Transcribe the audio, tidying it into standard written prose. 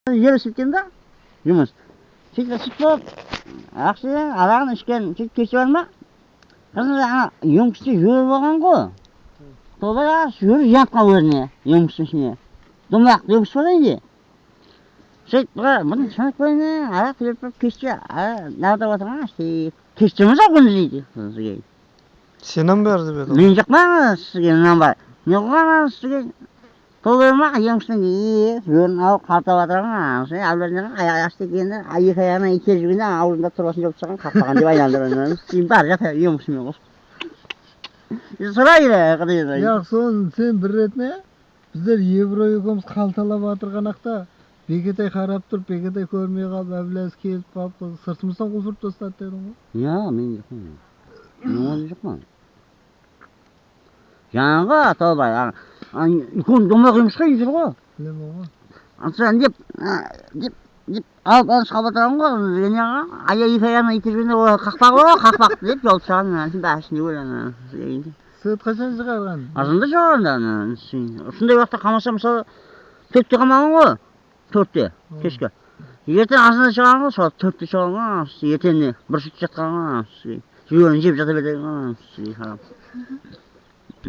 Yarışıp da жұмыс. Сөйтіп болып, ақшы арағын ішкен кеші бар ма? Қызым ана емкісте жүріп болған ғой. Солай жүріп жатқан өріне, емкістің ішіне. Домақ емкіс бар еді. Сөйтіп бұны шанып қойны, арақ түріп кеште нағда отырған кештеміз ақ күнді дейді. Сенен берді беді? Мен жақпаңыз сізге мынан бар. Не қылған сізге? Солай ма емкістің жүрін алып қартап отырған. Әулерінен аяқасты екенде, екі аяғынан итер жүргенде аузында тұрбасын жоқ шығын қақпаған деп айландырған. Сен бар жата емкісімен қосып. Сұрайды қыдайды. Яқсон сен бір ретіне біздер Евро екеуміз қалталап отырғанақта Бекетай қарап тұрып, Бекетай көрмей қалып, әбіләз келіп қалып, сыртымыздан қусырып тастады дедің ғой? Я, мен жоқпын. Мен оны жоқпын. Жаңағы Аталбай, үлкен домақ еміс қой жүр ғой. Білемін ғой. Ансыған деп алып шығап отырған ғой, жаңағы ая екі аяғынан итергенде қақпақ ғой, қақпақ деп жол шыған, сен бәрісінде өлі. Сыйт қашан шығарған? Азында шығарғанда, осындай уақытта қамаса, мысалы, 4-те қамаған ғой, 4-те, кешкі. Ертең азында шығарған ғой, сол 4-те шығарған ғой, ертеңіне бір сүт жатқан ғой, жүргенін жеп жата берген ғой,